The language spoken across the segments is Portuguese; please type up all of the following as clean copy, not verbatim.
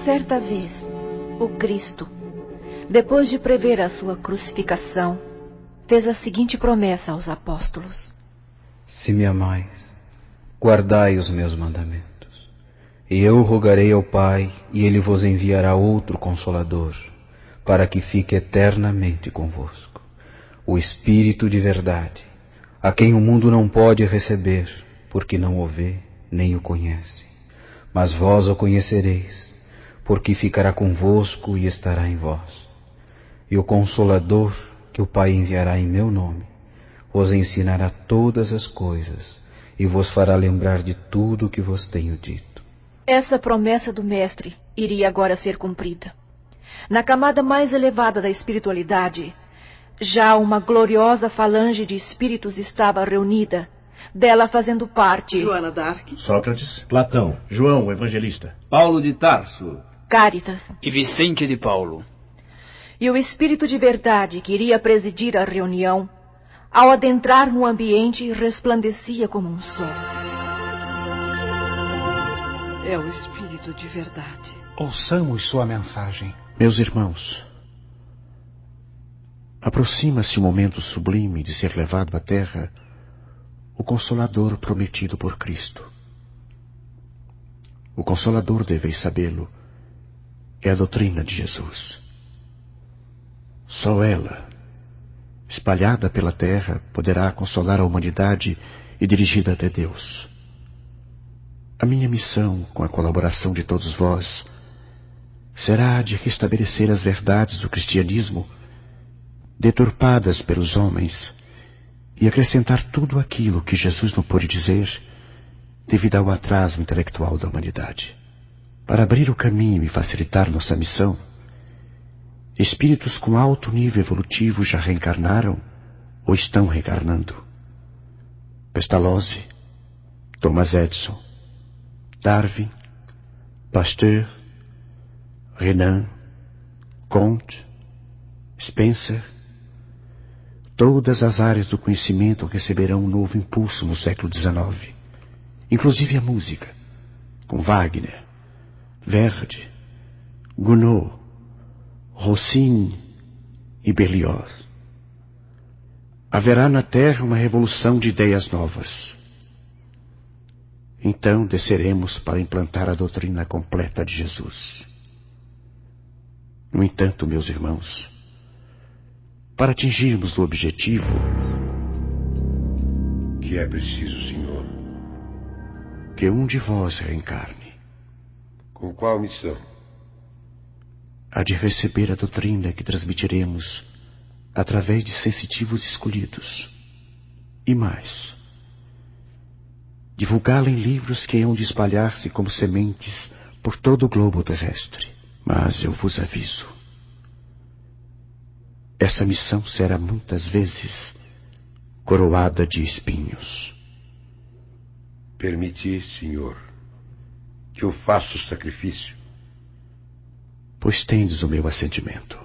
Certa vez, o Cristo, depois de prever a sua crucificação, fez a seguinte promessa aos apóstolos: Se me amais, guardai os meus mandamentos, e eu rogarei ao Pai, e ele vos enviará outro Consolador, para que fique eternamente convosco, o Espírito de verdade, a quem o mundo não pode receber, porque não o vê, nem o conhece. Mas vós o conhecereis, porque ficará convosco e estará em vós. E o Consolador, que o Pai enviará em meu nome, vos ensinará todas as coisas, e vos fará lembrar de tudo o que vos tenho dito. Essa promessa do Mestre iria agora ser cumprida. Na camada mais elevada da espiritualidade, já uma gloriosa falange de espíritos estava reunida, dela fazendo parte Joana d'Arc, Sócrates, Platão, João, o Evangelista, Paulo de Tarso, Cáritas. e Vicente de Paulo. E o Espírito de verdade que iria presidir a reunião, ao adentrar no ambiente, resplandecia como um sol. é o Espírito de verdade. Ouçamos sua mensagem. meus irmãos, aproxima-se o momento sublime de ser levado à terra o Consolador prometido por Cristo. O Consolador, deveis sabê-lo, é a doutrina de Jesus. Só ela, espalhada pela terra, poderá consolar a humanidade e dirigida até Deus. A minha missão, com a colaboração de todos vós, será a de restabelecer as verdades do cristianismo, deturpadas pelos homens, e acrescentar tudo aquilo que Jesus não pôde dizer devido ao atraso intelectual da humanidade. Para abrir o caminho e facilitar nossa missão, espíritos com alto nível evolutivo já reencarnaram ou estão reencarnando. Pestalozzi, Thomas Edison, Darwin, Pasteur, Renan, Comte, Spencer. Todas as áreas do conhecimento receberão um novo impulso no século XIX, inclusive a música, com Wagner, Verdi, Gounod, Rossini e Berlioz. Haverá na Terra uma revolução de ideias novas. Então desceremos para implantar a doutrina completa de Jesus. No entanto, meus irmãos, para atingirmos o objetivo, que é preciso, Senhor? que um de vós reencarne, Com qual missão? a de receber a doutrina que transmitiremos através de sensitivos escolhidos, e mais, divulgá-la em livros que hão de espalhar-se como sementes por todo o globo terrestre. Mas eu vos aviso, essa missão será muitas vezes coroada de espinhos. Permiti, Senhor, que eu faça o sacrifício. Pois tendes o meu assentimento.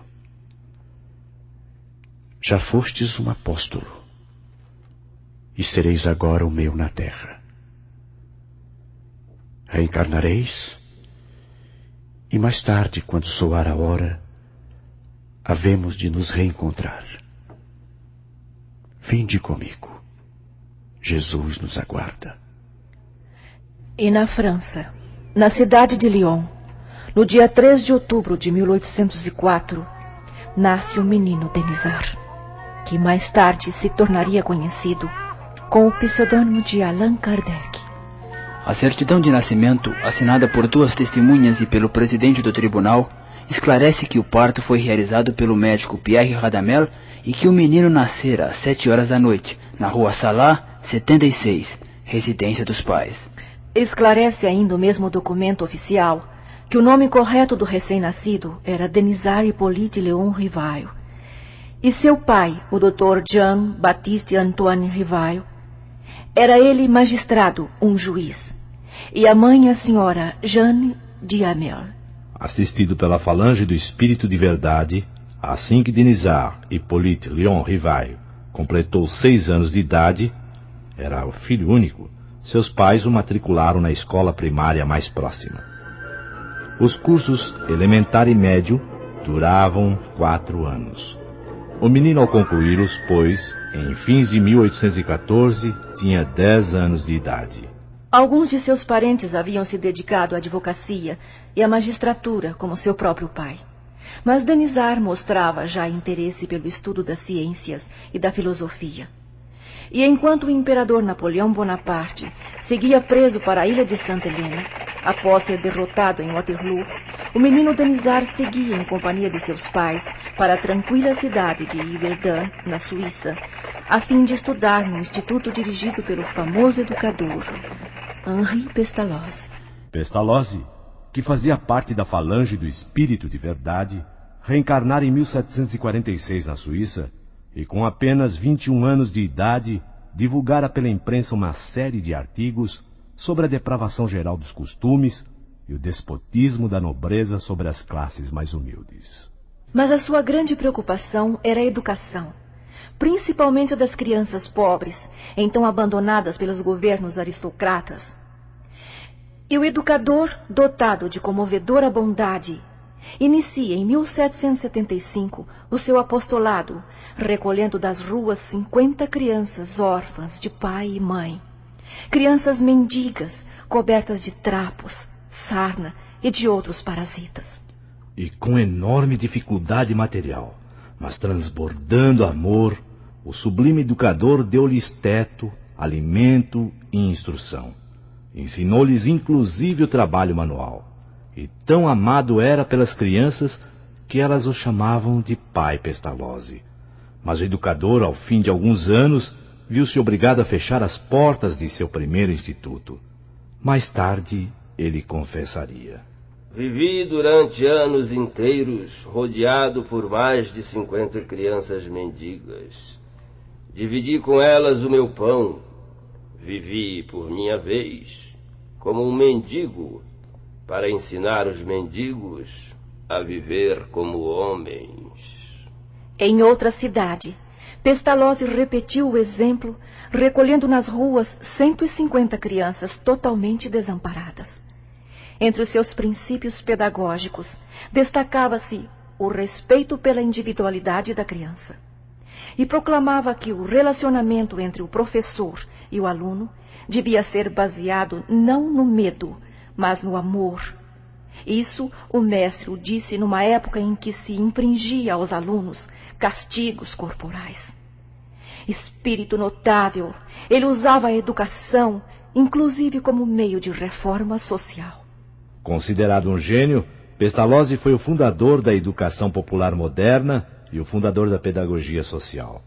Já fostes um apóstolo, e sereis agora o meu na terra. Reencarnareis, e mais tarde, quando soar a hora, havemos de nos reencontrar. Vinde comigo. Jesus nos aguarda. E na França, na cidade de Lyon, no dia 3 de outubro de 1804, nasce o menino Denisard, que mais tarde se tornaria conhecido com o pseudônimo de Allan Kardec. A certidão de nascimento, assinada por 2 testemunhas e pelo presidente do tribunal, esclarece que o parto foi realizado pelo médico Pierre Radamel e que o menino nascera às 7 horas da noite, na rua Salá, 76, residência dos pais. Esclarece ainda o mesmo documento oficial que o nome correto do recém-nascido era Denisard Hippolyte Léon Rivail, e seu pai, o Dr. Jean-Baptiste Antoine Rivail, era ele magistrado, um juiz, e a mãe a senhora Jeanne Diamel. assistido pela falange do Espírito de Verdade, assim que Denisard Hippolyte Léon Rivail completou 6 anos de idade, era o filho único, seus pais o matricularam na escola primária mais próxima. Os cursos elementar e médio duravam 4 anos. O menino, ao concluí-los, pois, em fins de 1814, tinha 10 anos de idade. Alguns de seus parentes haviam se dedicado à advocacia e à magistratura, como seu próprio pai. Mas Denizar mostrava já interesse pelo estudo das ciências e da filosofia. E enquanto o imperador Napoleão Bonaparte seguia preso para a ilha de Santa Helena, após ser derrotado em Waterloo, o menino Denizar seguia em companhia de seus pais para a tranquila cidade de Yverdun, na Suíça, a fim de estudar no instituto dirigido pelo famoso educador Henri Pestalozzi. Pestalozzi, que fazia parte da falange do Espírito de Verdade, reencarnara em 1746 na Suíça e, com apenas 21 anos de idade, divulgara pela imprensa uma série de artigos sobre a depravação geral dos costumes e o despotismo da nobreza sobre as classes mais humildes. Mas a sua grande preocupação era a educação, principalmente a das crianças pobres, então abandonadas pelos governos aristocratas. E o educador, dotado de comovedora bondade, inicia em 1775 o seu apostolado, recolhendo das ruas 50 crianças órfãs de pai e mãe, crianças mendigas, cobertas de trapos, sarna e de outros parasitas. E com enorme dificuldade material, mas transbordando amor, o sublime educador deu-lhes teto, alimento e instrução. Ensinou-lhes inclusive o trabalho manual. E tão amado era pelas crianças que elas o chamavam de Pai Pestalozzi. Mas o educador, ao fim de alguns anos, viu-se obrigado a fechar as portas de seu primeiro instituto. Mais tarde, ele confessaria: Vivi durante anos inteiros rodeado por mais de 50 crianças mendigas. Dividi com elas o meu pão. Vivi, por minha vez, como um mendigo, para ensinar os mendigos a viver como homens. Em outra cidade, Pestalozzi repetiu o exemplo, recolhendo nas ruas 150 crianças totalmente desamparadas. Entre os seus princípios pedagógicos, destacava-se o respeito pela individualidade da criança. E proclamava que o relacionamento entre o professor e o aluno devia ser baseado não no medo, mas no amor. Isso o mestre o disse numa época em que se infringia aos alunos castigos corporais. Espírito notável, ele usava a educação, inclusive como meio de reforma social. Considerado um gênio, Pestalozzi foi o fundador da educação popular moderna e o fundador da pedagogia social.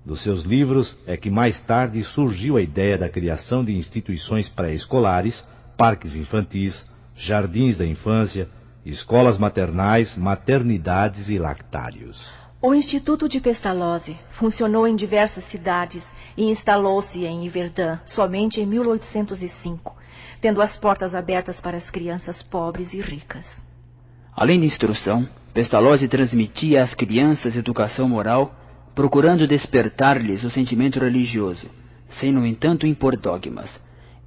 Dos seus livros é que mais tarde surgiu a ideia da criação de instituições pré-escolares, parques infantis, jardins da infância, escolas maternais, maternidades e lactários. O Instituto de Pestalozzi funcionou em diversas cidades e instalou-se em Yverdun somente em 1805, tendo as portas abertas para as crianças pobres e ricas. Além de instrução, Pestalozzi transmitia às crianças educação moral, procurando despertar-lhes o sentimento religioso, sem, no entanto, impor dogmas.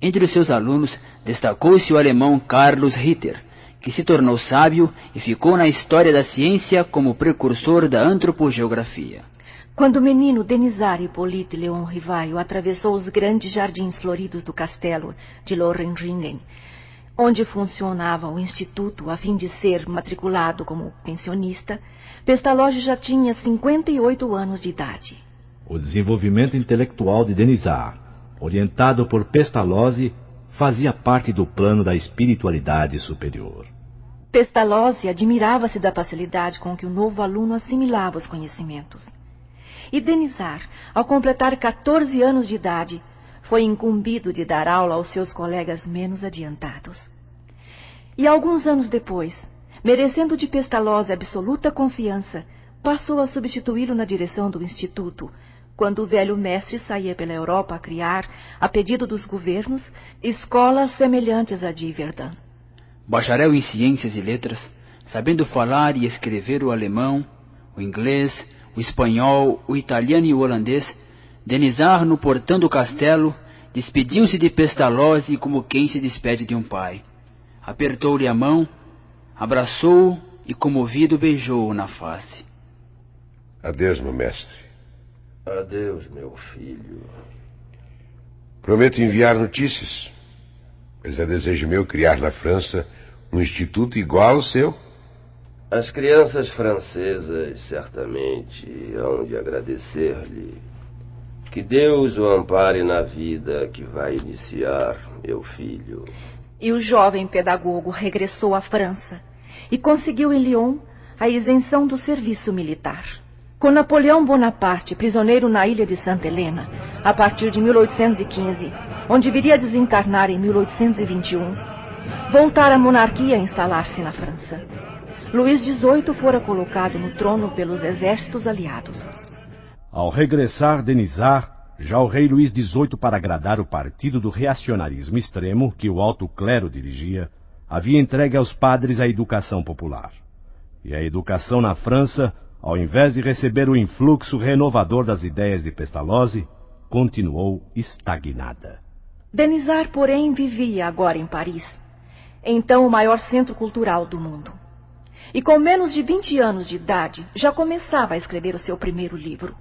Entre os seus alunos destacou-se o alemão Carlos Ritter, que se tornou sábio e ficou na história da ciência como precursor da antropogeografia. Quando o menino Denizar Hippolyte Léon Rivaio atravessou os grandes jardins floridos do castelo de Lohengrin, onde funcionava o instituto a fim de ser matriculado como pensionista, Pestalozzi já tinha 58 anos de idade. O desenvolvimento intelectual de Denizar, orientado por Pestalozzi, fazia parte do plano da espiritualidade superior. Pestalozzi admirava-se da facilidade com que o novo aluno assimilava os conhecimentos. E Denizar, ao completar 14 anos de idade, foi incumbido de dar aula aos seus colegas menos adiantados. E alguns anos depois, merecendo de Pestalozzi absoluta confiança, passou a substituí-lo na direção do instituto, quando o velho mestre saía pela Europa a criar, a pedido dos governos, escolas semelhantes à de Yverdun. Bacharel em ciências e letras, sabendo falar e escrever o alemão, o inglês, o espanhol, o italiano e o holandês, Denizar, no portão do castelo, despediu-se de Pestalozzi como quem se despede de um pai. Apertou-lhe a mão, Abraçou-o e, comovido, beijou-o na face. Adeus, meu mestre. Adeus, meu filho. Prometo enviar notícias, pois é desejo meu criar na França um instituto igual ao seu. As crianças francesas certamente hão de agradecer-lhe. Que Deus o ampare na vida que vai iniciar, meu filho. E o jovem pedagogo regressou à França e conseguiu em Lyon a isenção do serviço militar. Com Napoleão Bonaparte prisioneiro na ilha de Santa Helena, a partir de 1815, onde viria a desencarnar em 1821, voltara a monarquia a instalar-se na França. Luís XVIII fora colocado no trono pelos exércitos aliados. Ao regressar Denisard, já o rei Luís XVIII, para agradar o partido do reacionarismo extremo que o alto clero dirigia, havia entregue aos padres a educação popular. E a educação na França, ao invés de receber o influxo renovador das ideias de Pestalozzi, continuou estagnada. Denisard, porém, vivia agora em Paris, então o maior centro cultural do mundo. E com menos de 20 anos de idade, já começava a escrever o seu primeiro livro.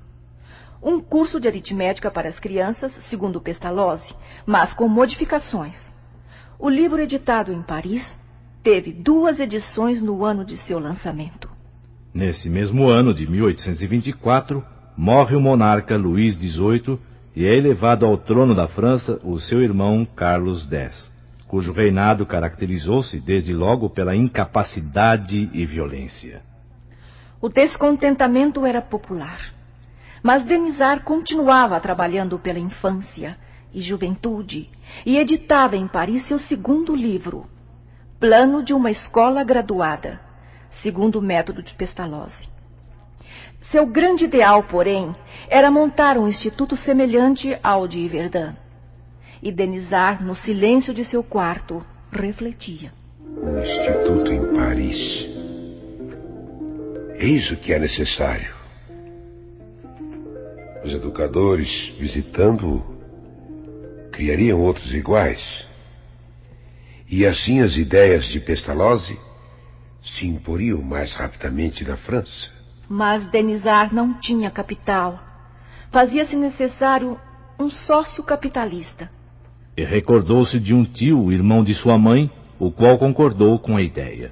Um curso de aritmética para as crianças, segundo Pestalozzi, mas com modificações. O livro, editado em Paris, teve 2 edições no ano de seu lançamento. Nesse mesmo ano de 1824, morre o monarca Luís XVIII e é elevado ao trono da França o seu irmão Carlos X, cujo reinado caracterizou-se desde logo pela incapacidade e violência. O descontentamento era popular, mas Denisard continuava trabalhando pela infância e juventude e editava em Paris seu segundo livro, Plano de uma Escola Graduada, segundo o método de Pestalozzi. Seu grande ideal, porém, era montar um instituto semelhante ao de Verdun. E Denisard, no silêncio de seu quarto, refletia. Um instituto em Paris. Eis o que é necessário. Os educadores, visitando-o, criariam outros iguais. E assim as ideias de Pestalozzi se imporiam mais rapidamente na França. Mas Denisard não tinha capital. Fazia-se necessário um sócio capitalista. E recordou-se de um tio, irmão de sua mãe, o qual concordou com a ideia.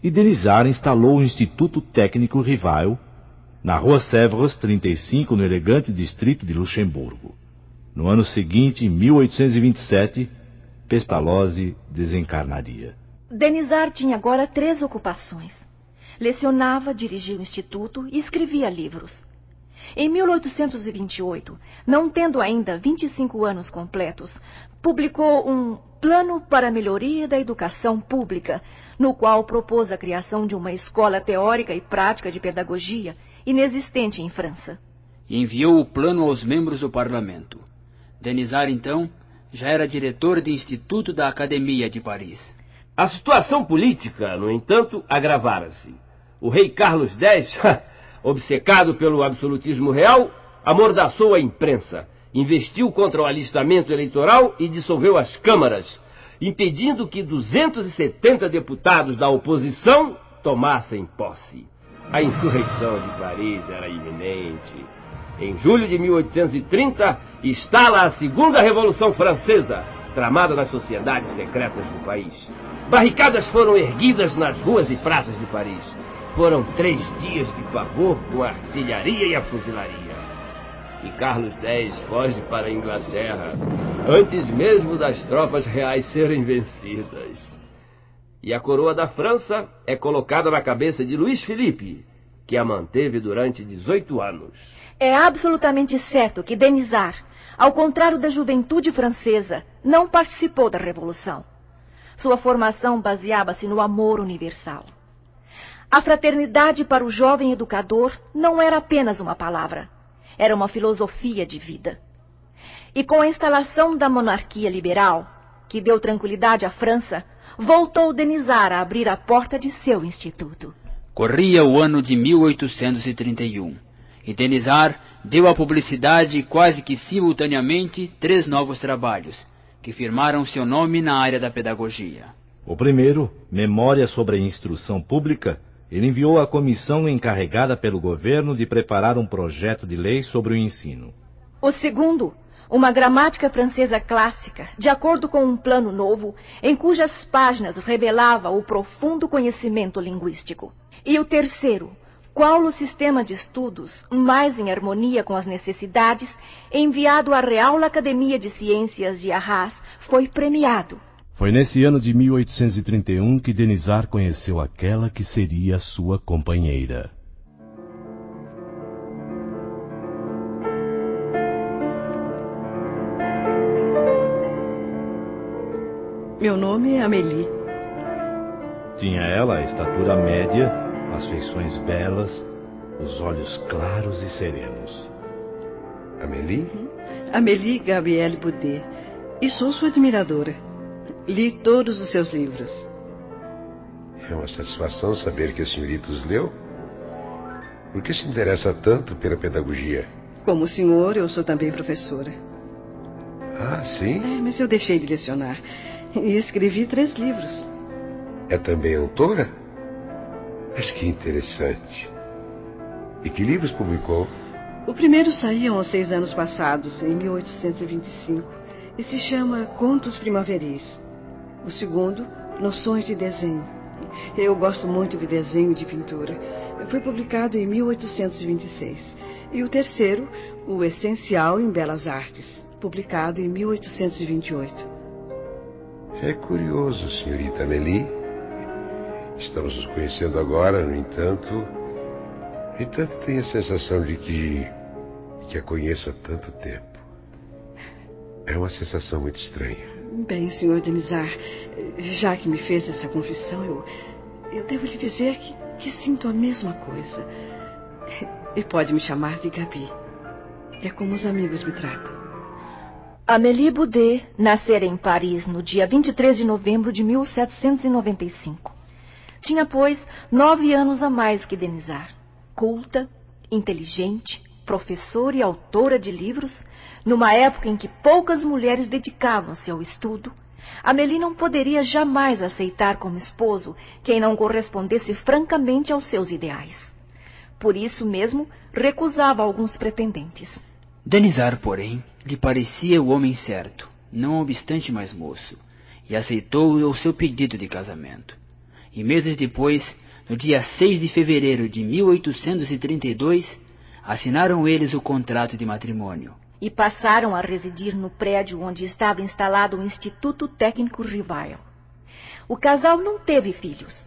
E Denisard instalou o Instituto Técnico Rival, na Rua Sèvres 35, no elegante distrito de Luxemburgo. No ano seguinte, em 1827, Pestalozzi desencarnaria. Denisard tinha agora 3 ocupações. Lecionava, dirigia o instituto e escrevia livros. Em 1828, não tendo ainda 25 anos completos, publicou um Plano para a Melhoria da Educação Pública, no qual propôs a criação de uma escola teórica e prática de pedagogia inexistente em França. E enviou o plano aos membros do parlamento. Denisard, então, já era diretor de instituto da Academia de Paris. A situação política, no entanto, agravara-se. O rei Carlos X, obcecado pelo absolutismo real, amordaçou a imprensa, investiu contra o alistamento eleitoral e dissolveu as câmaras, impedindo que 270 deputados da oposição tomassem posse. A insurreição de Paris era iminente. Em julho de 1830, instala a Segunda Revolução Francesa, tramada nas sociedades secretas do país. Barricadas foram erguidas nas ruas e praças de Paris. Foram 3 dias de pavor com a artilharia e a fuzilaria. E Carlos X foge para a Inglaterra, antes mesmo das tropas reais serem vencidas. E a coroa da França é colocada na cabeça de Luís Felipe, que a manteve durante 18 anos. É absolutamente certo que Denisard, ao contrário da juventude francesa, não participou da Revolução. Sua formação baseava-se no amor universal. A fraternidade para o jovem educador não era apenas uma palavra, era uma filosofia de vida. E com a instalação da monarquia liberal, que deu tranquilidade à França, voltou Denisard a abrir a porta de seu instituto. Corria o ano de 1831, e Denisard deu à publicidade quase que simultaneamente 3 novos trabalhos, que firmaram seu nome na área da pedagogia. O primeiro, Memória sobre a Instrução Pública, ele enviou à comissão encarregada pelo governo de preparar um projeto de lei sobre o ensino. O segundo, uma gramática francesa clássica, de acordo com um plano novo, em cujas páginas revelava o profundo conhecimento linguístico. E o terceiro, qual o sistema de estudos, mais em harmonia com as necessidades, enviado à Real Academia de Ciências de Arras, foi premiado. Foi nesse ano de 1831 que Denisard conheceu aquela que seria sua companheira. Meu nome é Amélie. Tinha ela a estatura média, as feições belas, os olhos claros e serenos. Amélie? Amélie Gabrielle Boudet. E sou sua admiradora. Li todos os seus livros. É uma satisfação saber que a senhorita os leu. Por que se interessa tanto pela pedagogia? Como o senhor, eu sou também professora. Ah, sim? Mas eu deixei de lecionar. E escrevi 3 livros. É também autora? Mas que interessante. E que livros publicou? O primeiro saiu há 6 anos passados, em 1825, e se chama Contos Primaveris. O segundo, Noções de Desenho. Eu gosto muito de desenho e de pintura. Foi publicado em 1826. E o terceiro, O Essencial em Belas Artes, publicado em 1828. É curioso, senhorita Amélie. Estamos nos conhecendo agora, no entanto, tenho a sensação de que a conheço há tanto tempo. É uma sensação muito estranha. Bem, Sr. Denisard, já que me fez essa confissão, eu devo lhe dizer que sinto a mesma coisa. E pode me chamar de Gabi. É como os amigos me tratam. Amélie Boudet nascera em Paris no dia 23 de novembro de 1795. Tinha, pois, 9 anos a mais que Denisard. Culta, inteligente, professora e autora de livros, numa época em que poucas mulheres dedicavam-se ao estudo, Amélie não poderia jamais aceitar como esposo quem não correspondesse francamente aos seus ideais. Por isso mesmo, recusava alguns pretendentes. Denisard, porém, lhe parecia o homem certo, não obstante mais moço, e aceitou o seu pedido de casamento. E meses depois, no dia 6 de fevereiro de 1832, assinaram eles o contrato de matrimônio. E passaram a residir no prédio onde estava instalado o Instituto Técnico Rivail. O casal não teve filhos.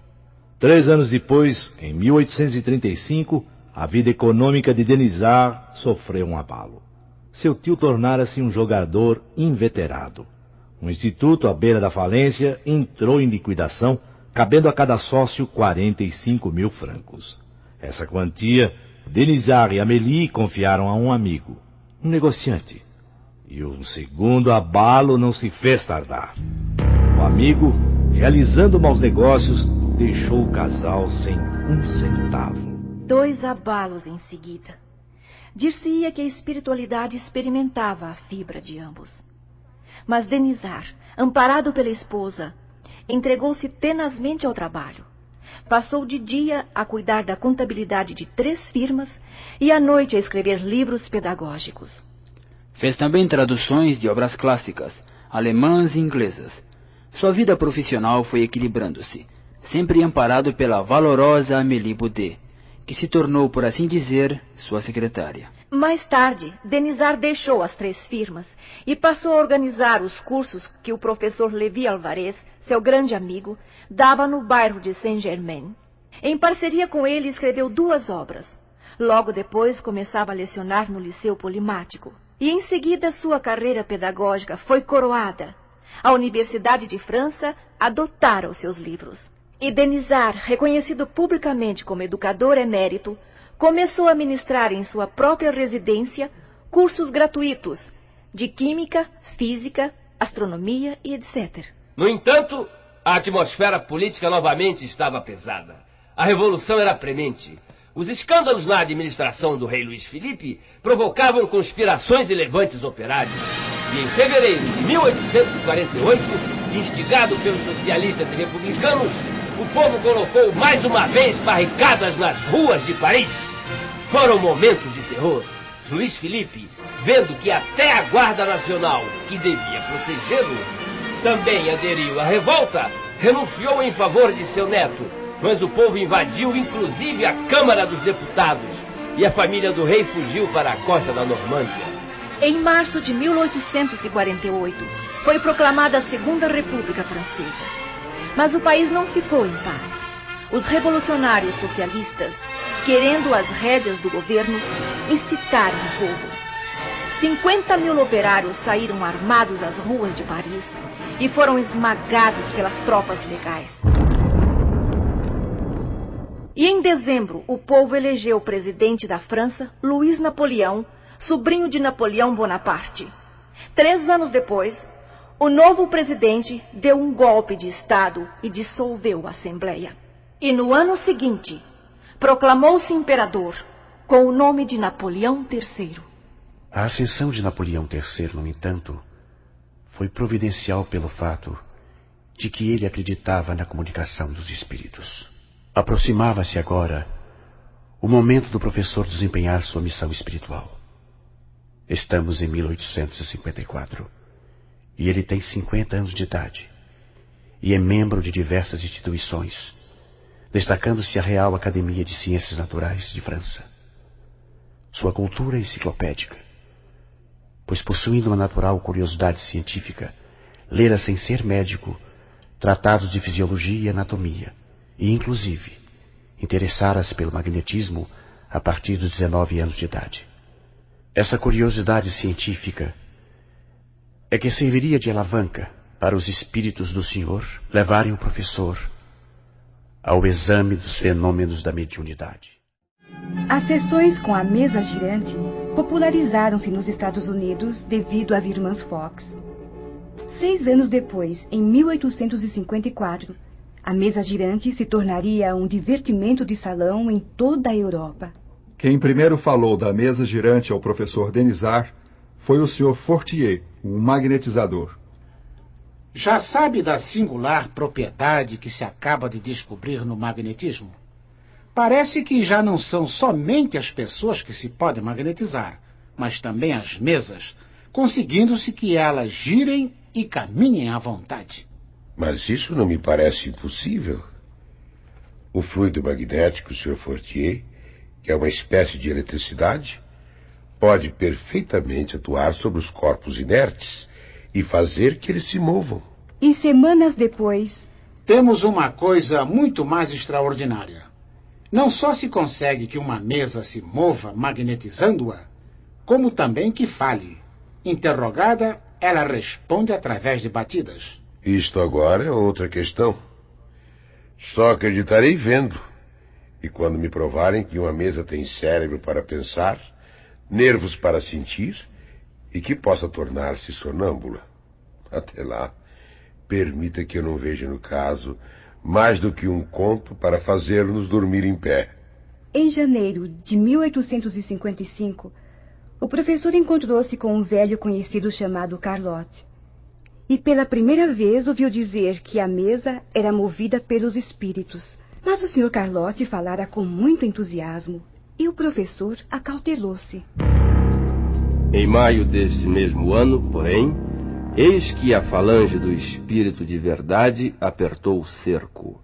3 anos depois, em 1835, a vida econômica de Denisard sofreu um abalo. Seu tio tornara-se um jogador inveterado. O instituto, à beira da falência, entrou em liquidação, cabendo a cada sócio 45.000 francos. Essa quantia, Denisard e Amélie confiaram a um amigo, um negociante. E um segundo abalo não se fez tardar. O amigo, realizando maus negócios, deixou o casal sem 1 centavo. 2 abalos em seguida. Dir-se-ia que a espiritualidade experimentava a fibra de ambos. Mas Denisard, amparado pela esposa, entregou-se tenazmente ao trabalho. Passou de dia a cuidar da contabilidade de 3 firmas e à noite a escrever livros pedagógicos. Fez também traduções de obras clássicas, alemãs e inglesas. Sua vida profissional foi equilibrando-se, sempre amparado pela valorosa Amélie Boudet, que se tornou, por assim dizer, sua secretária. Mais tarde, Denisard deixou as 3 firmas e passou a organizar os cursos que o professor Lévy Alvarez, seu grande amigo, dava no bairro de Saint-Germain. Em parceria com ele, escreveu 2 obras. Logo depois, começava a lecionar no Liceu Polimático. E em seguida, sua carreira pedagógica foi coroada. A Universidade de França adotara os seus livros. E Denisard, reconhecido publicamente como educador emérito, começou a ministrar em sua própria residência cursos gratuitos de química, física, astronomia e etc. No entanto, a atmosfera política novamente estava pesada. A revolução era premente. Os escândalos na administração do rei Luís Filipe provocavam conspirações e levantes operários. E em fevereiro de 1848, instigado pelos socialistas e republicanos, o povo colocou mais uma vez barricadas nas ruas de Paris. Foram momentos de terror. Luiz Felipe, vendo que até a Guarda Nacional, que devia protegê-lo, também aderiu à revolta, renunciou em favor de seu neto, mas o povo invadiu inclusive a Câmara dos Deputados e a família do rei fugiu para a costa da Normândia. Em março de 1848, foi proclamada a Segunda República Francesa. Mas o país não ficou em paz. Os revolucionários socialistas, querendo as rédeas do governo, incitaram o povo. 50 mil operários saíram armados às ruas de Paris e foram esmagados pelas tropas legais. E em dezembro, o povo elegeu o presidente da França, Luiz Napoleão, sobrinho de Napoleão Bonaparte. 3 anos depois, o novo presidente deu um golpe de Estado e dissolveu a Assembleia. E no ano seguinte, proclamou-se imperador com o nome de Napoleão III. A ascensão de Napoleão III, no entanto, foi providencial pelo fato de que ele acreditava na comunicação dos espíritos. Aproximava-se agora o momento do professor desempenhar sua missão espiritual. Estamos em 1854 e ele tem 50 anos de idade e é membro de diversas instituições, destacando-se a Real Academia de Ciências Naturais de França. Sua cultura é enciclopédica, pois possuindo uma natural curiosidade científica, lera sem ser médico tratados de fisiologia e anatomia, e inclusive interessara-se pelo magnetismo a partir dos 19 anos de idade. Essa curiosidade científica é que serviria de alavanca para os espíritos do senhor levarem o professor ao exame dos fenômenos da mediunidade. As sessões com a mesa girante popularizaram-se nos Estados Unidos devido às irmãs Fox. 6 anos depois, em 1854, a mesa girante se tornaria um divertimento de salão em toda a Europa. Quem primeiro falou da mesa girante ao professor Denisard foi o Sr. Fortier, um magnetizador. Já sabe da singular propriedade que se acaba de descobrir no magnetismo? Parece que já não são somente as pessoas que se podem magnetizar, mas também as mesas, conseguindo-se que elas girem e caminhem à vontade. Mas isso não me parece impossível. O fluido magnético, Sr. Fortier, que é uma espécie de eletricidade, pode perfeitamente atuar sobre os corpos inertes e fazer que eles se movam. E semanas depois... Temos uma coisa muito mais extraordinária. Não só se consegue que uma mesa se mova magnetizando-a, como também que fale. Interrogada, ela responde através de batidas. Isto agora é outra questão. Só acreditarei vendo. E quando me provarem que uma mesa tem cérebro para pensar, nervos para sentir e que possa tornar-se sonâmbula. Até lá, permita que eu não veja no caso mais do que um conto para fazer-nos dormir em pé. Em janeiro de 1855, o professor encontrou-se com um velho conhecido chamado Carlotte. E pela primeira vez ouviu dizer que a mesa era movida pelos espíritos. Mas o Sr. Carlotte falara com muito entusiasmo e o professor acautelou-se. Em maio deste mesmo ano, porém, eis que a falange do espírito de verdade apertou o cerco.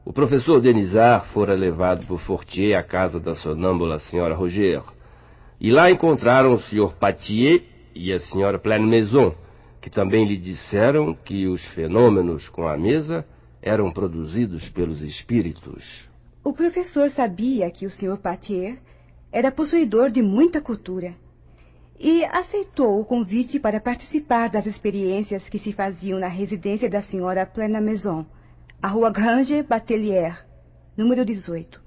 O professor Denisard fora levado por Fortier à casa da sonâmbula Sra. Roger, e lá encontraram o Sr. Patier e a Sra. Pleine-Maison, que também lhe disseram que os fenômenos com a mesa eram produzidos pelos espíritos. O professor sabia que o Sr. Patier era possuidor de muita cultura e aceitou o convite para participar das experiências que se faziam na residência da Sra. Pleine-Maison, a Rua Grange Batelier, número 18.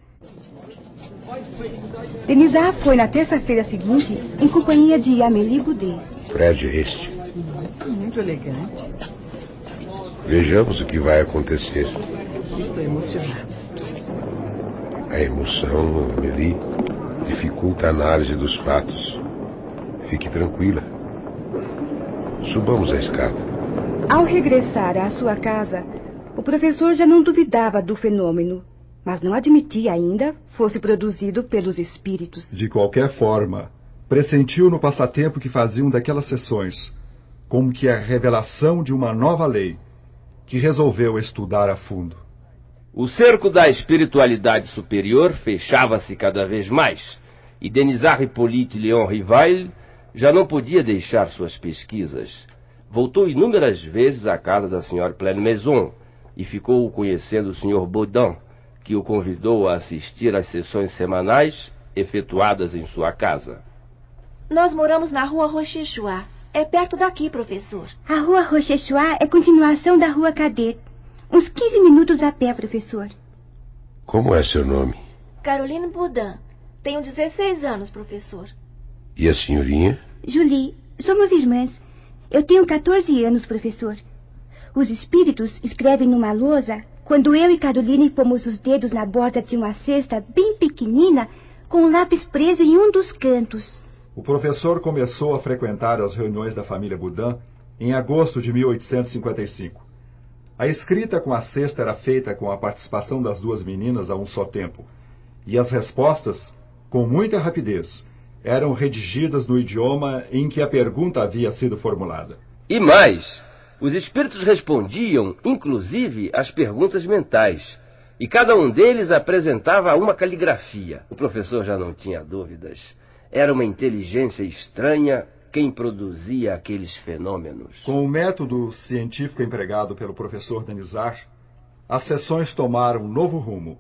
Denisard foi na terça-feira seguinte em companhia de Amélie Boudet. Prédio é este. Muito elegante. Vejamos o que vai acontecer. Estou emocionada. A emoção, Amélie, dificulta a análise dos fatos. Fique tranquila. Subamos a escada. Ao regressar à sua casa, o professor já não duvidava do fenômeno, mas não admitia ainda fosse produzido pelos espíritos. De qualquer forma, pressentiu no passatempo que faziam daquelas sessões como que a revelação de uma nova lei, que resolveu estudar a fundo. O cerco da espiritualidade superior fechava-se cada vez mais, e Denisard Hippolyte Léon Rivail já não podia deixar suas pesquisas. Voltou inúmeras vezes à casa da Sra. Pleine Maison e ficou conhecendo o Sr. Baudin, que o convidou a assistir às sessões semanais efetuadas em sua casa. Nós moramos na rua Rochechouart. É perto daqui, professor. A rua Rochechouart é continuação da rua Cadet. Uns 15 minutos a pé, professor. Como é seu nome? Caroline Baudin. Tenho 16 anos, professor. E a senhorinha? Julie. Somos irmãs. Eu tenho 14 anos, professor. Os espíritos escrevem numa lousa quando eu e Caroline pomos os dedos na borda de uma cesta bem pequenina com um lápis preso em um dos cantos. O professor começou a frequentar as reuniões da família Baudin em agosto de 1855. A escrita com a cesta era feita com a participação das duas meninas a um só tempo, e as respostas, com muita rapidez, eram redigidas no idioma em que a pergunta havia sido formulada. E mais, os espíritos respondiam, inclusive, às perguntas mentais, e cada um deles apresentava uma caligrafia. O professor já não tinha dúvidas. Era uma inteligência estranha quem produzia aqueles fenômenos. Com o método científico empregado pelo professor Denisard, as sessões tomaram um novo rumo.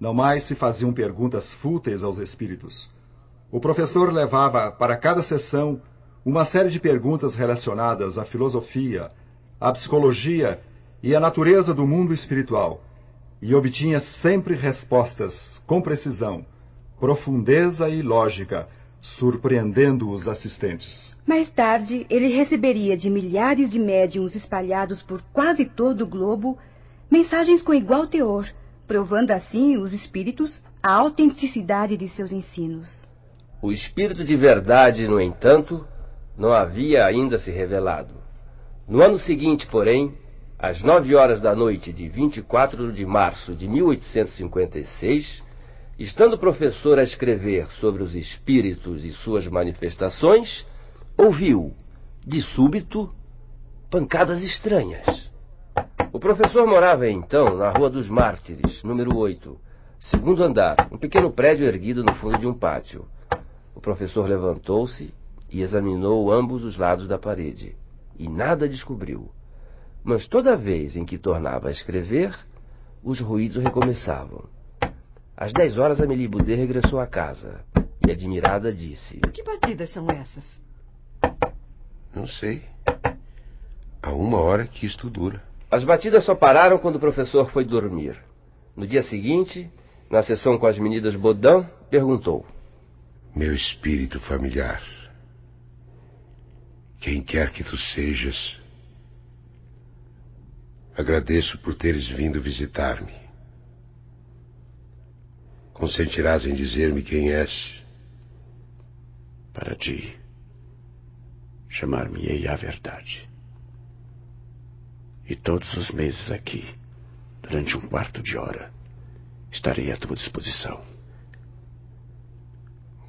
Não mais se faziam perguntas fúteis aos espíritos. O professor levava para cada sessão uma série de perguntas relacionadas à filosofia, à psicologia e à natureza do mundo espiritual, e obtinha sempre respostas com precisão, profundeza e lógica, surpreendendo os assistentes. Mais tarde, ele receberia de milhares de médiuns espalhados por quase todo o globo mensagens com igual teor, provando assim os espíritos a autenticidade de seus ensinos. O espírito de verdade, no entanto, não havia ainda se revelado. No ano seguinte, porém, às 9 horas da noite de 24 de março de 1856, estando o professor a escrever sobre os espíritos e suas manifestações, ouviu, de súbito, pancadas estranhas. O professor morava então na Rua dos Mártires, número 8, segundo andar, um pequeno prédio erguido no fundo de um pátio. O professor levantou-se e examinou ambos os lados da parede, e nada descobriu. Mas toda vez em que tornava a escrever, os ruídos recomeçavam. Às 10 horas, Amélie Boudet regressou à casa e, admirada, disse: Que batidas são essas? Não sei. Há 1 hora que isto dura. As batidas só pararam quando o professor foi dormir. No dia seguinte, na sessão com as meninas Baudin, perguntou: Meu espírito familiar, quem quer que tu sejas, agradeço por teres vindo visitar-me. Consentirás em dizer-me quem és? Para ti, chamar-me-ei a verdade. E todos os meses aqui, durante 1/4 de hora, estarei à tua disposição.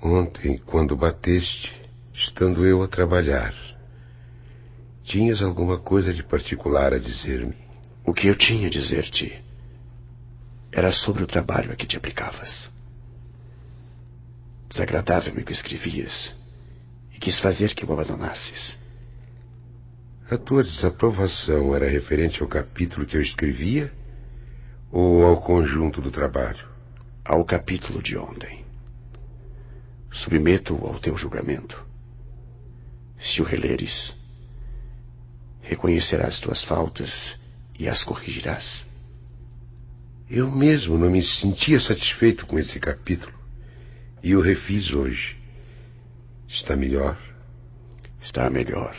Ontem, quando bateste, estando eu a trabalhar, tinhas alguma coisa de particular a dizer-me? O que eu tinha a dizer-te era sobre o trabalho a que te aplicavas. Desagradável-me o que escrevias e quis fazer que o abandonasses. A tua desaprovação era referente ao capítulo que eu escrevia ou ao conjunto do trabalho? Ao capítulo de ontem. Submeto-o ao teu julgamento. Se o releres, reconhecerás tuas faltas e as corrigirás. Eu mesmo não me sentia satisfeito com esse capítulo e o refiz hoje. Está melhor? Está melhor,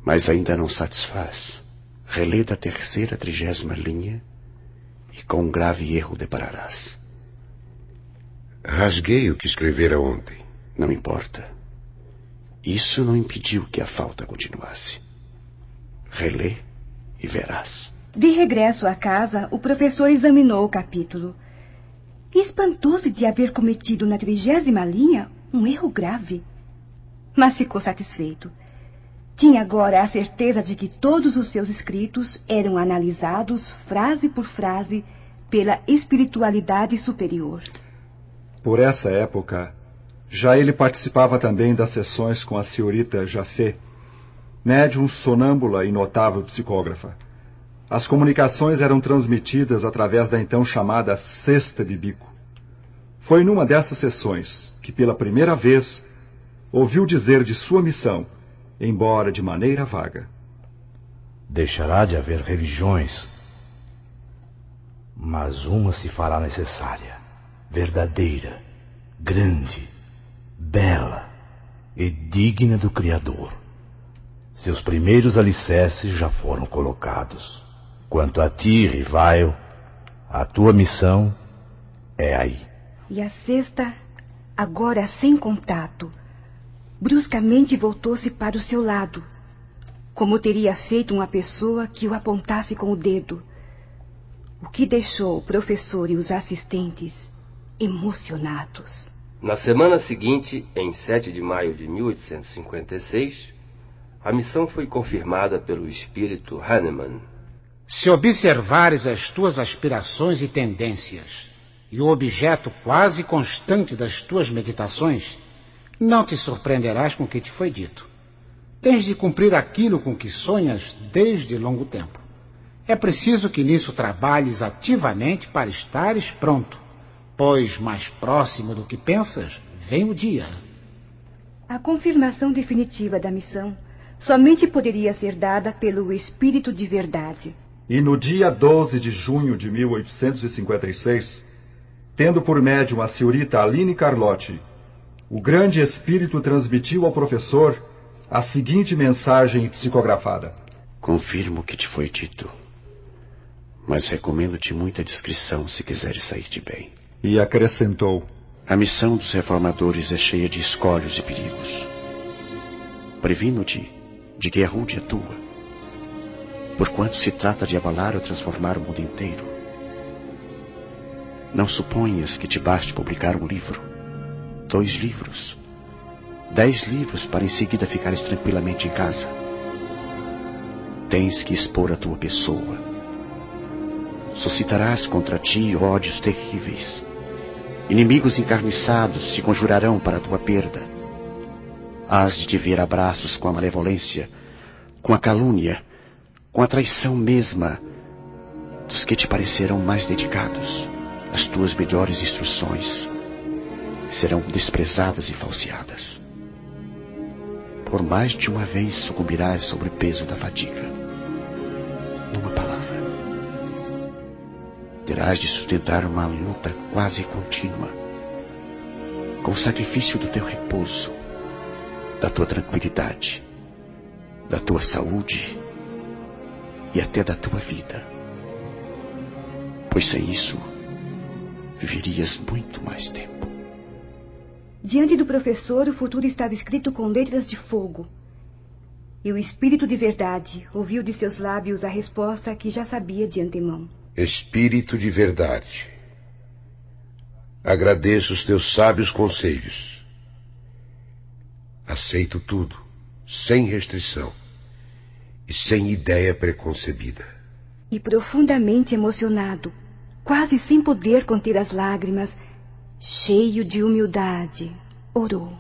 mas ainda não satisfaz. Relê da 3ª, 30ª linha e com um grave erro depararás. Rasguei o que escrevera ontem. Não importa. Isso não impediu que a falta continuasse. Relê e verás. De regresso à casa, o professor examinou o capítulo. E espantou-se de haver cometido na 30ª linha um erro grave. Mas ficou satisfeito. Tinha agora a certeza de que todos os seus escritos eram analisados, frase por frase, pela espiritualidade superior. Por essa época, já ele participava também das sessões com a senhorita Jaffé, médium sonâmbula e notável psicógrafa. As comunicações eram transmitidas através da então chamada cesta de bico. Foi numa dessas sessões que, pela primeira vez, ouviu dizer de sua missão, embora de maneira vaga. Deixará de haver religiões, mas uma se fará necessária, verdadeira, grande, bela e digna do Criador. Seus primeiros alicerces já foram colocados. Quanto a ti, Rivaio, a tua missão é aí. E a cesta, agora sem contato, bruscamente voltou-se para o seu lado, como teria feito uma pessoa que o apontasse com o dedo, o que deixou o professor e os assistentes emocionados. Na semana seguinte, em 7 de maio de 1856, a missão foi confirmada pelo espírito Hahnemann. Se observares as tuas aspirações e tendências e o objeto quase constante das tuas meditações, não te surpreenderás com o que te foi dito. Tens de cumprir aquilo com que sonhas desde longo tempo. É preciso que nisso trabalhes ativamente para estares pronto, pois mais próximo do que pensas vem o dia. A confirmação definitiva da missão somente poderia ser dada pelo Espírito de Verdade. E no dia 12 de junho de 1856, tendo por médium a senhorita Aline Carlotti, o grande espírito transmitiu ao professor a seguinte mensagem psicografada. Confirmo o que te foi dito, mas recomendo-te muita discrição se quiseres sair-te bem. E acrescentou: a missão dos reformadores é cheia de escolhos e perigos. Previno-te de que é rude a tua, porquanto se trata de abalar ou transformar o mundo inteiro. Não suponhas que te baste publicar um livro, 2 livros, 10 livros para em seguida ficares tranquilamente em casa. Tens que expor a tua pessoa. Suscitarás contra ti ódios terríveis. Inimigos encarniçados se conjurarão para a tua perda. Hás de te ver a braços com a malevolência, com a calúnia, com a traição mesma dos que te parecerão mais dedicados. As tuas melhores instruções serão desprezadas e falseadas. Por mais de uma vez sucumbirás sob o peso da fadiga. Numa palavra, terás de sustentar uma luta quase contínua, com o sacrifício do teu repouso, da tua tranquilidade, da tua saúde e até da tua vida. Pois sem isso, viverias muito mais tempo. Diante do professor, o futuro estava escrito com letras de fogo. E o Espírito de Verdade ouviu de seus lábios a resposta que já sabia de antemão. Espírito de Verdade, agradeço os teus sábios conselhos. Aceito tudo, sem restrição e sem ideia preconcebida. E profundamente emocionado, quase sem poder conter as lágrimas, cheio de humildade, orou.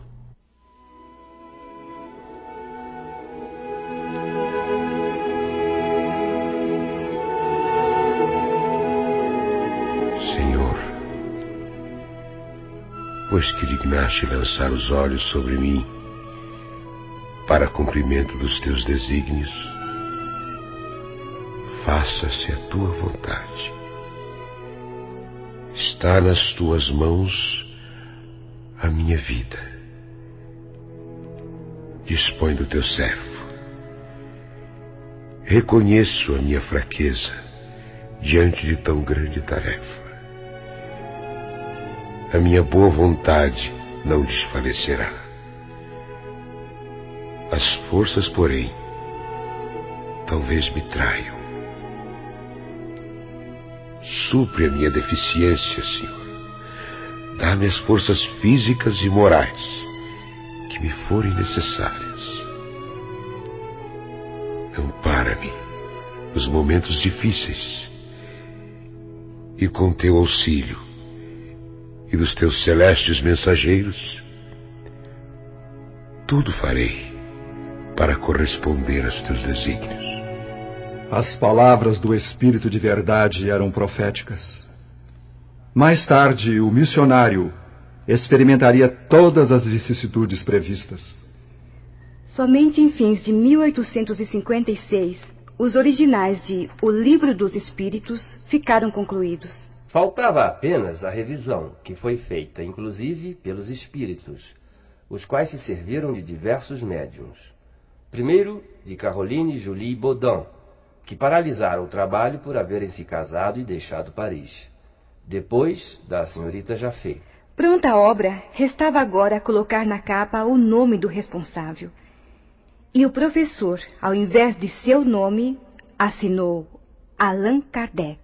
Senhor, pois que dignaste lançar os olhos sobre mim para cumprimento dos teus desígnios, faça-se a tua vontade. Está nas tuas mãos a minha vida. Dispõe do teu servo. Reconheço a minha fraqueza diante de tão grande tarefa. A minha boa vontade não desfalecerá. As forças, porém, talvez me traiam. Supre a minha deficiência, Senhor. Dá-me as forças físicas e morais que me forem necessárias. Ampara-me nos momentos difíceis e com teu auxílio e dos teus celestes mensageiros, tudo farei para corresponder aos teus desígnios. As palavras do Espírito de verdade eram proféticas. Mais tarde, o missionário experimentaria todas as vicissitudes previstas. Somente em fins de 1856, os originais de O Livro dos Espíritos ficaram concluídos. Faltava apenas a revisão, que foi feita, inclusive, pelos espíritos, os quais se serviram de diversos médiuns. Primeiro, de Caroline Julie Baudin, que paralisaram o trabalho por haverem se casado e deixado Paris. Depois, da senhorita Jaffé. Pronta a obra, restava agora colocar na capa o nome do responsável. E o professor, ao invés de seu nome, assinou Allan Kardec,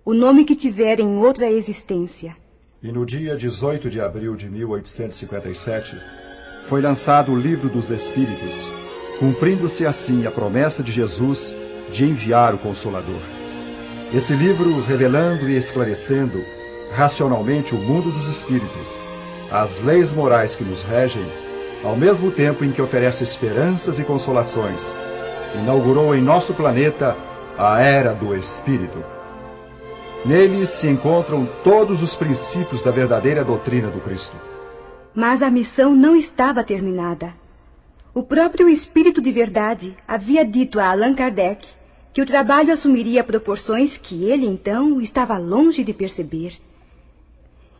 o nome que tivera em outra existência. E no dia 18 de abril de 1857, foi lançado o Livro dos Espíritos, cumprindo-se assim a promessa de Jesus de enviar o Consolador. Esse livro, revelando e esclarecendo racionalmente o mundo dos espíritos, as leis morais que nos regem, ao mesmo tempo em que oferece esperanças e consolações, inaugurou em nosso planeta a Era do Espírito. Nele se encontram todos os princípios da verdadeira doutrina do Cristo. Mas a missão não estava terminada. O próprio Espírito de Verdade havia dito a Allan Kardec que o trabalho assumiria proporções que ele, então, estava longe de perceber.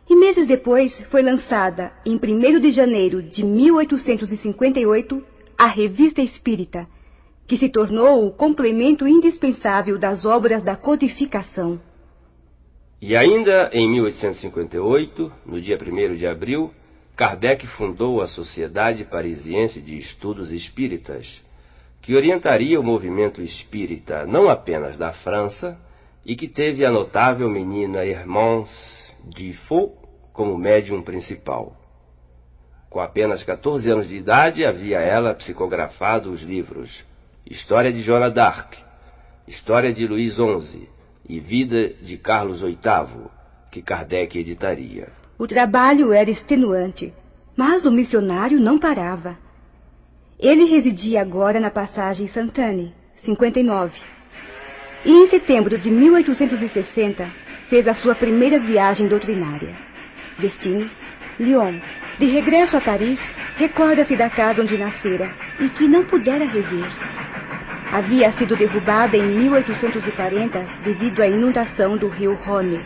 E meses depois foi lançada, em 1º de janeiro de 1858, a Revista Espírita, que se tornou o complemento indispensável das obras da codificação. E ainda em 1858, no dia 1º de abril, Kardec fundou a Sociedade Parisiense de Estudos Espíritas, que orientaria o movimento espírita não apenas da França, e que teve a notável menina Hermance Diffot como médium principal. Com apenas 14 anos de idade, havia ela psicografado os livros História de Joana d'Arc, História de Luís XI e Vida de Carlos VIII, que Kardec editaria. O trabalho era extenuante, mas o missionário não parava. Ele residia agora na passagem Sainte-Anne, 59. E em setembro de 1860, fez a sua primeira viagem doutrinária. Destino, Lyon. De regresso a Paris, recorda-se da casa onde nascera e que não pudera rever. Havia sido derrubada em 1840 devido à inundação do rio Rhône.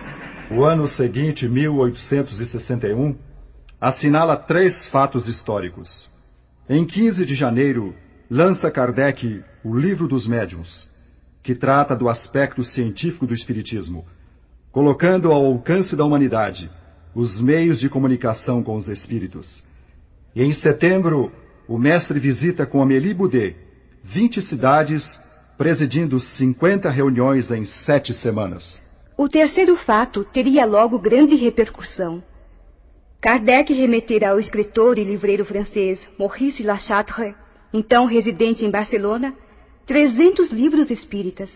O ano seguinte, 1861, assinala 3 fatos históricos. Em 15 de janeiro, lança Kardec o Livro dos Médiuns, que trata do aspecto científico do espiritismo, colocando ao alcance da humanidade os meios de comunicação com os espíritos. E em setembro, o mestre visita com Amélie Boudet 20 cidades, presidindo 50 reuniões em 7 semanas. O terceiro fato teria logo grande repercussão. Kardec remetera ao escritor e livreiro francês Maurice Lachatre, então residente em Barcelona, 300 livros espíritas.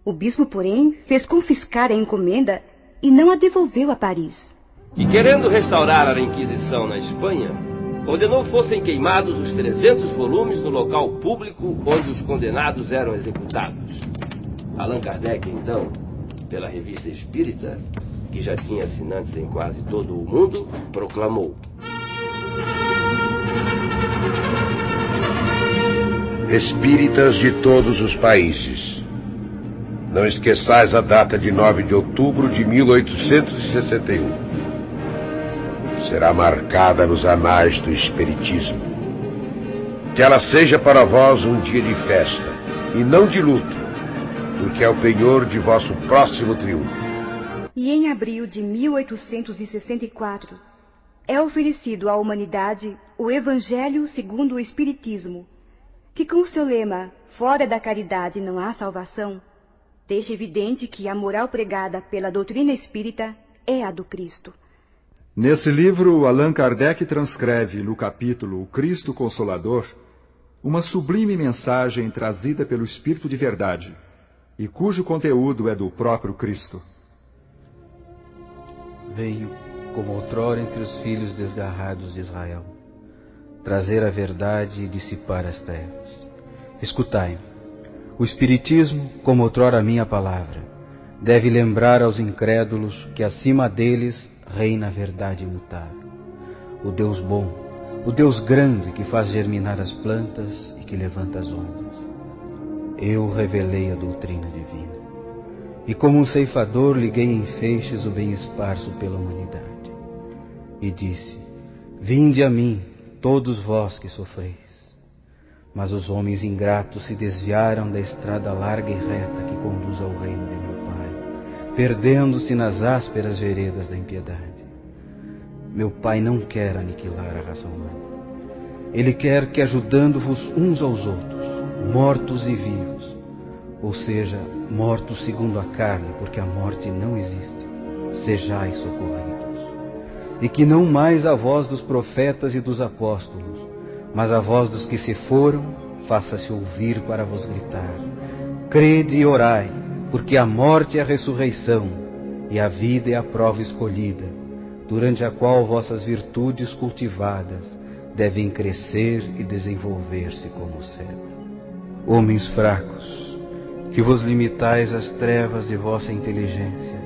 O bispo, porém, fez confiscar a encomenda e não a devolveu a Paris. E querendo restaurar a Inquisição na Espanha, ordenou fossem queimados os 300 volumes no local público onde os condenados eram executados. Allan Kardec, então, pela Revista Espírita, que já tinha assinantes em quase todo o mundo, proclamou: Espíritas de todos os países, não esqueçais a data de 9 de outubro de 1861. Será marcada nos anais do Espiritismo. Que ela seja para vós um dia de festa, e não de luto, porque é o penhor de vosso próximo triunfo. E em abril de 1864, é oferecido à humanidade o Evangelho segundo o Espiritismo, que com seu lema fora da caridade não há salvação, deixa evidente que a moral pregada pela doutrina espírita é a do Cristo. Nesse livro, Allan Kardec transcreve, no capítulo O Cristo Consolador, uma sublime mensagem trazida pelo Espírito de Verdade, e cujo conteúdo é do próprio Cristo. Venho, como outrora entre os filhos desgarrados de Israel, trazer a verdade e dissipar as trevas. Escutai-me. O Espiritismo, como outrora a minha palavra, deve lembrar aos incrédulos que acima deles reina a verdade imutável. O Deus bom, o Deus grande que faz germinar as plantas e que levanta as ondas. Eu revelei a doutrina divina. E como um ceifador liguei em feixes o bem esparso pela humanidade. E disse, vinde a mim, todos vós que sofreis. Mas os homens ingratos se desviaram da estrada larga e reta que conduz ao reino de meu Pai, perdendo-se nas ásperas veredas da impiedade. Meu Pai não quer aniquilar a raça humana. Ele quer que, ajudando-vos uns aos outros, mortos e vivos, ou seja, mortos segundo a carne, porque a morte não existe, sejais socorridos. E que não mais a voz dos profetas e dos apóstolos, mas a voz dos que se foram, faça-se ouvir para vos gritar. Crede e orai, porque a morte é a ressurreição, e a vida é a prova escolhida, durante a qual vossas virtudes cultivadas devem crescer e desenvolver-se como o cedro. Homens fracos, que vos limitais às trevas de vossa inteligência,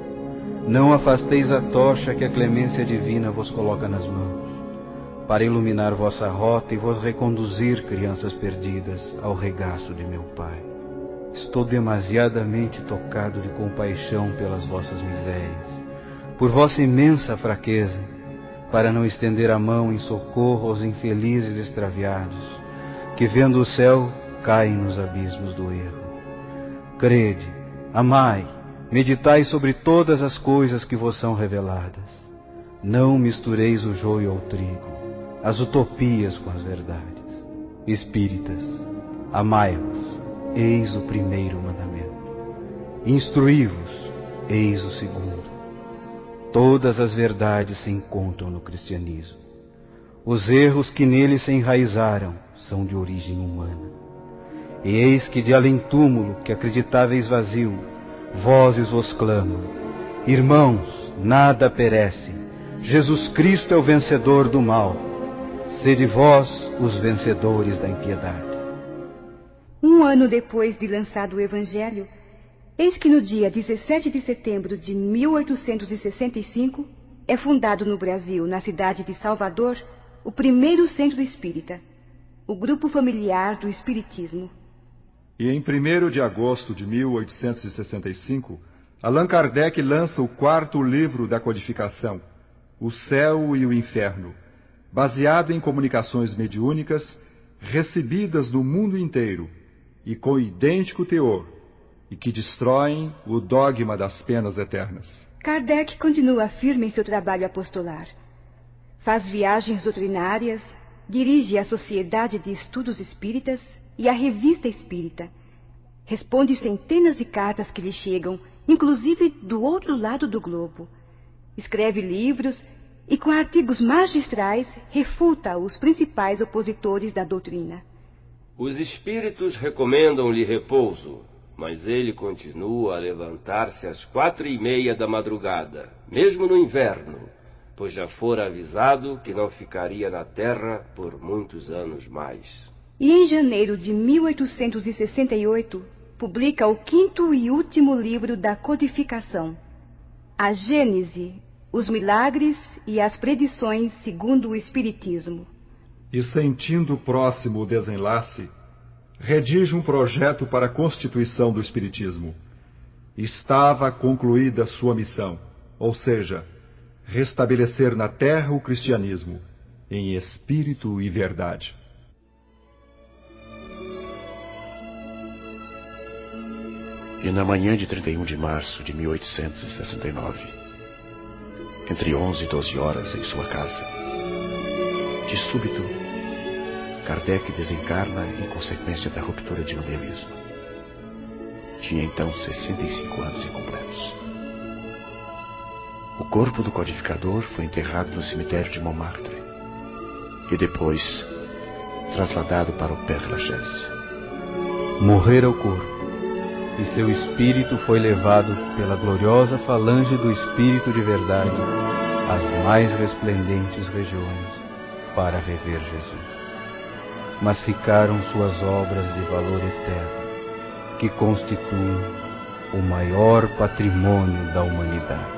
não afasteis a tocha que a clemência divina vos coloca nas mãos, para iluminar vossa rota e vos reconduzir, crianças perdidas, ao regaço de meu Pai. Estou demasiadamente tocado de compaixão pelas vossas misérias, por vossa imensa fraqueza, para não estender a mão em socorro aos infelizes extraviados, que vendo o céu, caem nos abismos do erro. Crede, amai, meditai sobre todas as coisas que vos são reveladas. Não mistureis o joio ao trigo, as utopias com as verdades. Espíritas, amai-vos, eis o primeiro mandamento. Instruí-vos, eis o segundo. Todas as verdades se encontram no cristianismo. Os erros que nele se enraizaram são de origem humana. E eis que de além-túmulo, que acreditáveis vazio, vozes vos clamam. Irmãos, nada perece. Jesus Cristo é o vencedor do mal. Sede vós os vencedores da impiedade. Um ano depois de lançado o Evangelho, eis que no dia 17 de setembro de 1865 é fundado no Brasil, na cidade de Salvador, o primeiro centro espírita, o Grupo Familiar do Espiritismo. E em 1º de agosto de 1865, Allan Kardec lança o 4º livro da codificação, O Céu e o Inferno, baseado em comunicações mediúnicas recebidas do mundo inteiro e com idêntico teor, e que destroem o dogma das penas eternas. Kardec continua firme em seu trabalho apostolar. Faz viagens doutrinárias, dirige a Sociedade de Estudos Espíritas e a Revista Espírita. Responde centenas de cartas que lhe chegam, inclusive do outro lado do globo. Escreve livros e, com artigos magistrais, refuta os principais opositores da doutrina. Os espíritos recomendam-lhe repouso, mas ele continua a levantar-se às 4:30 da madrugada, mesmo no inverno, pois já fora avisado que não ficaria na terra por muitos anos mais. E em janeiro de 1868, publica o 5º e último livro da codificação, A Gênese, os milagres e as predições segundo o Espiritismo. E sentindo próximo o desenlace, redige um projeto para a constituição do Espiritismo. Estava concluída sua missão, ou seja, restabelecer na terra o cristianismo, em espírito e verdade. E na manhã de 31 de março de 1869, entre 11 e 12 horas em sua casa, de súbito, Kardec desencarna em consequência da ruptura de um aneurisma. Tinha então 65 anos incompletos. O corpo do codificador foi enterrado no cemitério de Montmartre e depois trasladado para o Père-Lachaise. Morrera o corpo, e seu espírito foi levado pela gloriosa falange do Espírito de Verdade às mais resplendentes regiões para rever Jesus. Mas ficaram suas obras de valor eterno, que constituem o maior patrimônio da humanidade.